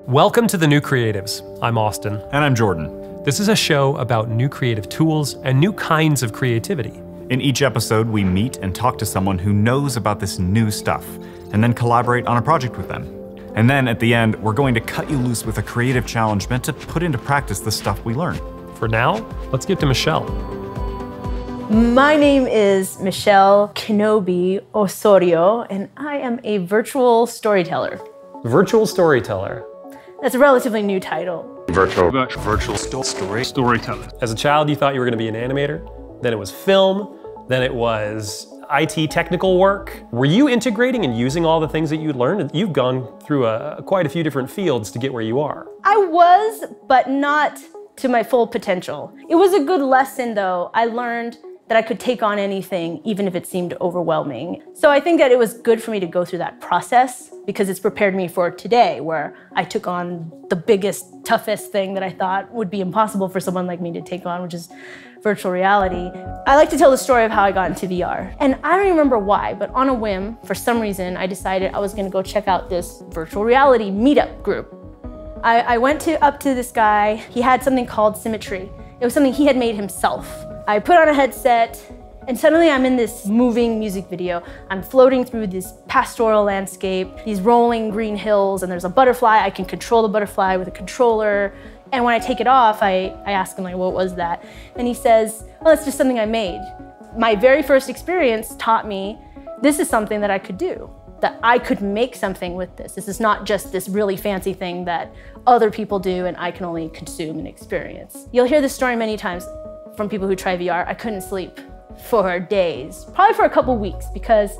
Welcome to The New Creatives. I'm Austin. And I'm Jordan. This is a show about new creative tools and new kinds of creativity. In each episode, we meet and talk to someone who knows about this new stuff, and then collaborate on a project with them. And then at the end, we're going to cut you loose with a creative challenge meant to put into practice the stuff we learn. For now, let's get to Michelle. My name is Michelle Osorio, and I am a virtual storyteller. Virtual storyteller. That's a relatively new title. Virtual storyteller. As a child, you thought you were going to be an animator. Then it was film. Then it was IT technical work. Were you integrating and using all the things that you learned? You've gone through quite a few different fields to get where you are. I was, but not to my full potential. It was a good lesson, though. I learned that I could take on anything, even if it seemed overwhelming. So I think that it was good for me to go through that process because it's prepared me for today, where I took on the biggest, toughest thing that I thought would be impossible for someone like me to take on, which is virtual reality. I like to tell the story of how I got into VR. And I don't remember why, but on a whim, for some reason, I decided I was gonna go check out this virtual reality meetup group. I went up to this guy. He had something called Symmetry. It was something he had made himself. I put on a headset, and suddenly I'm in this moving music video. I'm floating through this pastoral landscape, these rolling green hills, and there's a butterfly. I can control the butterfly with a controller. And when I take it off, I ask him, like, what was that? And he says, well, it's just something I made. My very first experience taught me this is something that I could do, that I could make something with this. This is not just this really fancy thing that other people do and I can only consume and experience. You'll hear this story many times from people who try VR. I couldn't sleep for days, probably for a couple weeks, because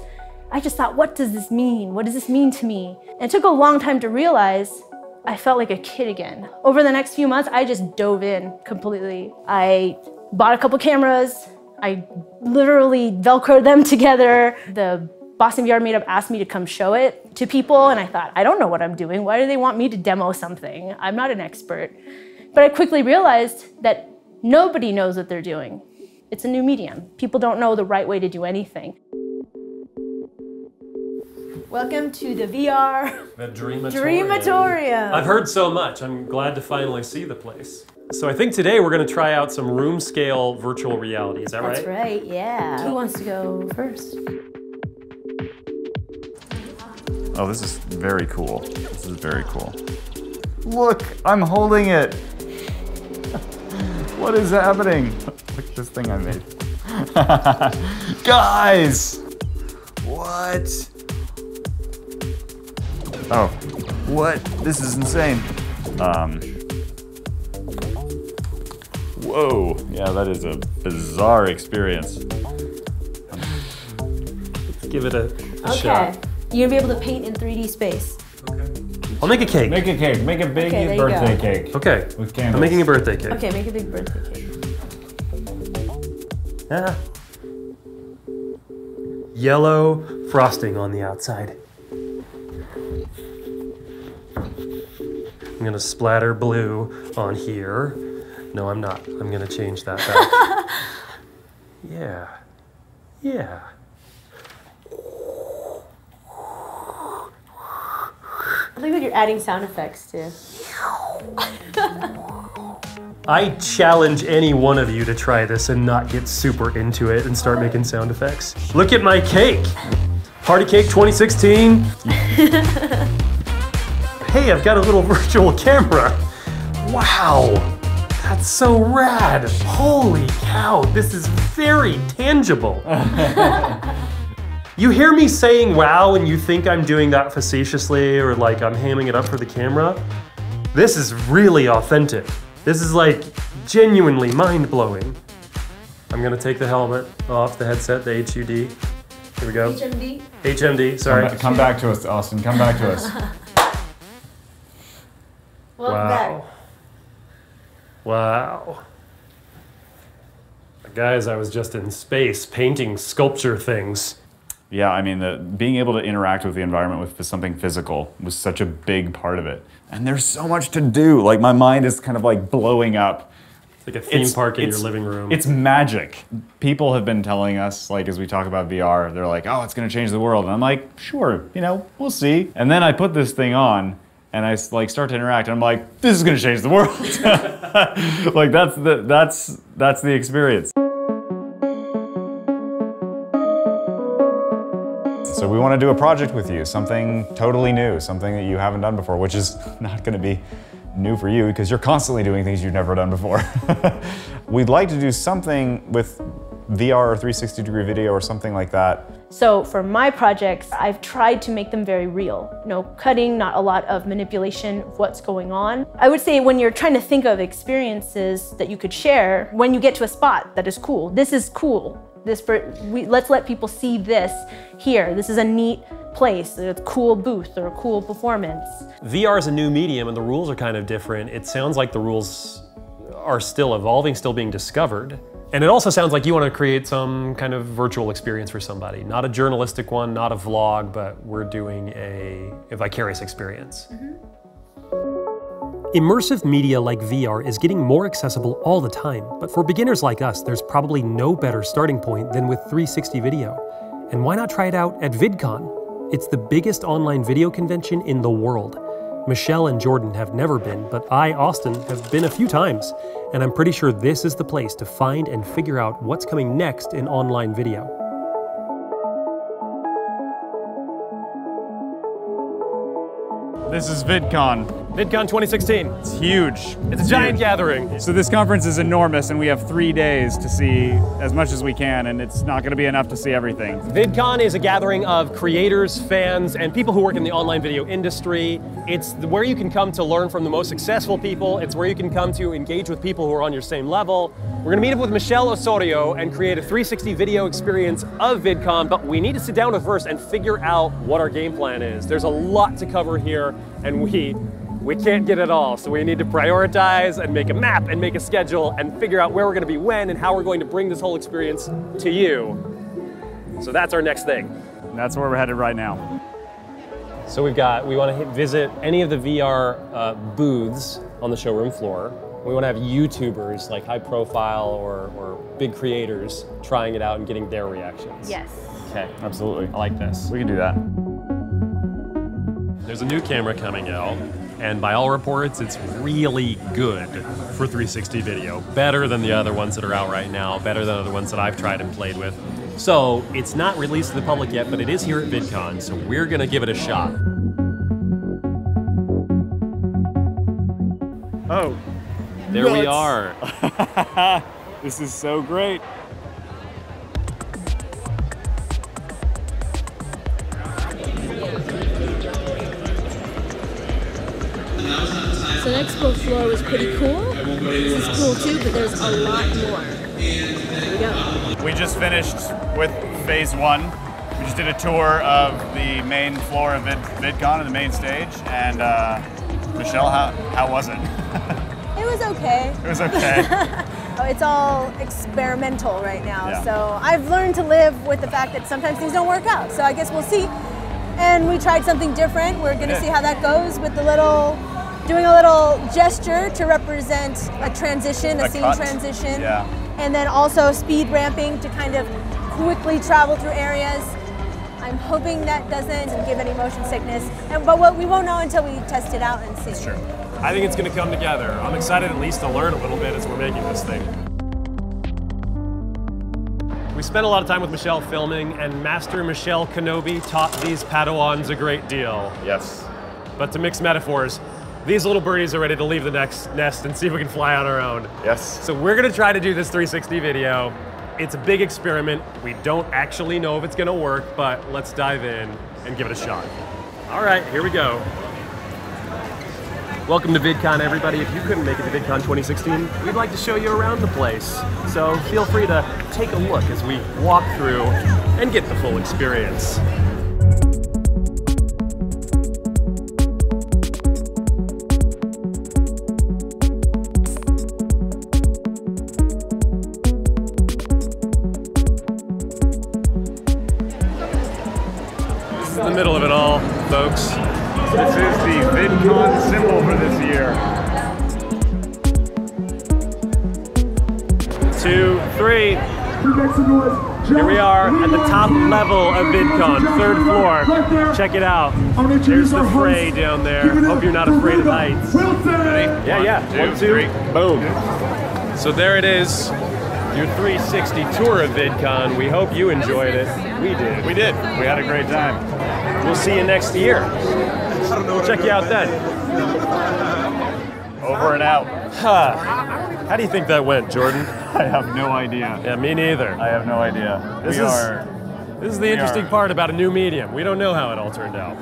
I just thought, what does this mean? What does this mean to me? And it took a long time to realize I felt like a kid again. Over the next few months, I just dove in completely. I bought a couple cameras. I literally Velcroed them together. The Boston VR meetup asked me to come show it to people, and I thought, I don't know what I'm doing. Why do they want me to demo something? I'm not an expert. But I quickly realized that nobody knows what they're doing. It's a new medium. People don't know the right way to do anything. Welcome to the VR The Dreamatorium. I've heard so much. I'm glad to finally see the place. So I think today we're going to try out some room scale virtual reality. Is that right? That's right, yeah. Who wants to go first? Oh, this is very cool. This is very cool. Look, I'm holding it. What is happening? Look at this thing I made. Guys! What? Oh, what? This is insane. Whoa. Yeah, that is a bizarre experience. Let's give it a shot. You're gonna be able to paint in 3D space. Okay. I'll make a cake. Make a cake. Make a big Okay, birthday cake. Okay. With candles. I'm making a birthday cake. Okay, make a big birthday cake. Yeah. Yellow frosting on the outside. I'm gonna splatter blue on here. No, I'm not. I'm gonna change that back. Yeah. Yeah. I think that you're adding sound effects too. I challenge any one of you to try this and not get super into it and start making sound effects. Look at my cake! Party Cake 2016. Hey, I've got a little virtual camera. Wow, that's so rad. Holy cow, this is very tangible. You hear me saying wow and you think I'm doing that facetiously or like I'm hamming it up for the camera? This is really authentic. This is like genuinely mind-blowing. I'm gonna take the helmet off, the headset, the HUD. Here we go. HMD? HMD, sorry. Come back to us, Austin. Come back to us. Welcome back. Wow. Guys, I was just in space painting sculpture things. Yeah, I mean, being able to interact with the environment with something physical was such a big part of it. And there's so much to do. Like, my mind is kind of like blowing up. It's like a theme park in your living room. It's magic. People have been telling us, like, as we talk about VR, they're like, oh, it's gonna change the world. And I'm like, sure, you know, we'll see. And then I put this thing on, and I like start to interact, and I'm like, this is gonna change the world. Like that's the experience. So we want to do a project with you, something totally new, something that you haven't done before, which is not going to be new for you because you're constantly doing things you've never done before. We'd like to do something with VR or 360-degree video or something like that. So for my projects, I've tried to make them very real. No cutting, not a lot of manipulation of what's going on. I would say when you're trying to think of experiences that you could share, when you get to a spot that is cool, this is cool. Let's let people see this here. This is a neat place, a cool booth or a cool performance. VR is a new medium and the rules are kind of different. It sounds like the rules are still evolving, still being discovered. And it also sounds like you want to create some kind of virtual experience for somebody. Not a journalistic one, not a vlog, but we're doing a vicarious experience. Immersive media like VR is getting more accessible all the time, but for beginners like us, there's probably no better starting point than with 360 video. And why not try it out at VidCon? It's the biggest online video convention in the world. Michelle and Jordan have never been, but I, Austin, have been a few times, and I'm pretty sure this is the place to find and figure out what's coming next in online video. This is VidCon. VidCon 2016. It's huge. It's a giant gathering. So this conference is enormous, and we have 3 days to see as much as we can, and it's not going to be enough to see everything. VidCon is a gathering of creators, fans, and people who work in the online video industry. It's where you can come to learn from the most successful people. It's where you can come to engage with people who are on your same level. We're going to meet up with Michelle Osorio and create a 360 video experience of VidCon, but we need to sit down with her first and figure out what our game plan is. There's a lot to cover here, and we can't get it all, so we need to prioritize and make a map and make a schedule and figure out where we're going to be when and how we're going to bring this whole experience to you. So that's our next thing. And that's where we're headed right now. So we want to visit any of the VR booths on the showroom floor. We want to have YouTubers, like high profile or big creators, trying it out and getting their reactions. Yes. Okay, Absolutely. I like this. We can do that. There's a new camera coming out, and by all reports, it's really good for 360 video. Better than the other ones that are out right now, better than other ones that I've tried and played with. So it's not released to the public yet, but it is here at VidCon, so we're gonna give it a shot. Oh. There we are. This is so great. So the expo floor was pretty cool. This is cool too, but there's a lot more. Here we go. We just finished with phase 1. We just did a tour of the main floor of VidCon and the main stage. And Michelle, how was it? It was okay. It was okay. It's all experimental right now, Yeah. so I've learned to live with the fact that sometimes things don't work out. So I guess we'll see. And we tried something different. We're going to see how that goes with doing a little gesture to represent a transition, a scene cut. transition. Yeah. And then also speed ramping to kind of quickly travel through areas. I'm hoping that doesn't give any motion sickness, but we won't know until we test it out and see. That's true. I think it's gonna come together. I'm excited at least to learn a little bit as we're making this thing. We spent a lot of time with Michelle filming, and Master Michelle Kenobi taught these Padawans a great deal. Yes. But to mix metaphors, these little birdies are ready to leave the next nest and see if we can fly on our own. Yes. So we're gonna try to do this 360 video. It's a big experiment. We don't actually know if it's gonna work, but let's dive in and give it a shot. All right, here we go. Welcome to VidCon, everybody. If you couldn't make it to VidCon 2016, we'd like to show you around the place. So feel free to take a look as we walk through and get the full experience. This is the middle of it all, folks. This is the VidCon symbol for this year. 2, 3. Here we are at the top level of VidCon, 3rd floor. Check it out. There's the fray down there. Hope you're not afraid of heights. Ready? Yeah. 1, 2, 3. Boom. So there it is. Your 360 tour of VidCon. We hope you enjoyed it. We did. We did. We had a great time. We'll see you next year. We'll check you out then. Over and out. How do you think that went, Jordan? I have no idea. Yeah, me neither. I have no idea. This is the interesting part about a new medium. We don't know how it all turned out.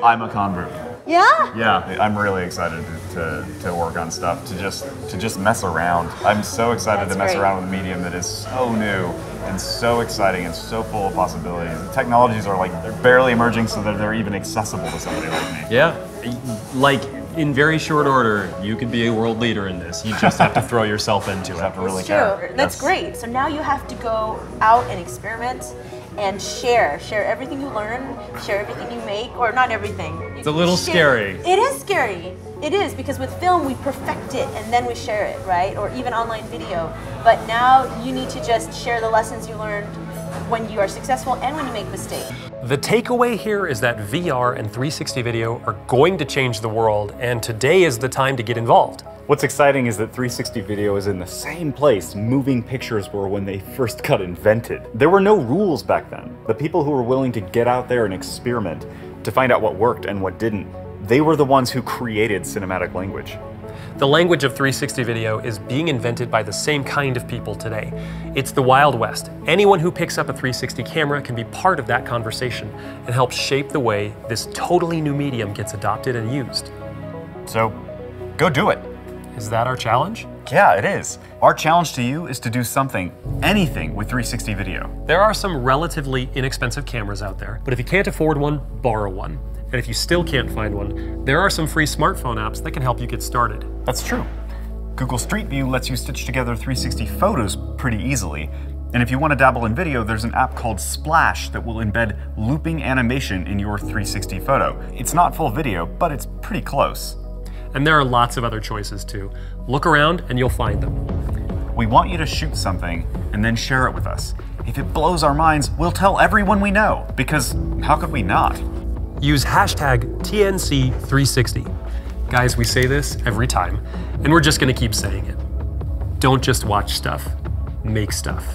I'm a convert. Yeah? Yeah, I'm really excited to work on stuff, to just mess around. I'm so excited to mess around with a medium that is so new and so exciting and so full of possibilities. The technologies are they're barely emerging so that they're even accessible to somebody like me. Yeah, like in very short order, you could be a world leader in this. You just have to throw yourself into it. You have to really It's care. true. That's great. So now you have to go out and experiment and share everything you learn, share everything you make, or not everything. It's a little scary. It is scary. It is, because with film we perfect it and then we share it, right? Or even online video. But now you need to just share the lessons you learned when you are successful and when you make mistakes. The takeaway here is that VR and 360 video are going to change the world, and today is the time to get involved. What's exciting is that 360 video is in the same place moving pictures were when they first got invented. There were no rules back then. The people who were willing to get out there and experiment to find out what worked and what didn't, they were the ones who created cinematic language. The language of 360 video is being invented by the same kind of people today. It's the Wild West. Anyone who picks up a 360 camera can be part of that conversation and help shape the way this totally new medium gets adopted and used. So, go do it. Is that our challenge? Yeah, it is. Our challenge to you is to do something, anything with 360 video. There are some relatively inexpensive cameras out there, but if you can't afford one, borrow one. And if you still can't find one, there are some free smartphone apps that can help you get started. That's true. Google Street View lets you stitch together 360 photos pretty easily. And if you want to dabble in video, there's an app called Splash that will embed looping animation in your 360 photo. It's not full video, but it's pretty close. And there are lots of other choices too. Look around and you'll find them. We want you to shoot something and then share it with us. If it blows our minds, we'll tell everyone we know, because how could we not? Use hashtag TNC360. Guys, we say this every time, and we're just gonna keep saying it. Don't just watch stuff, make stuff.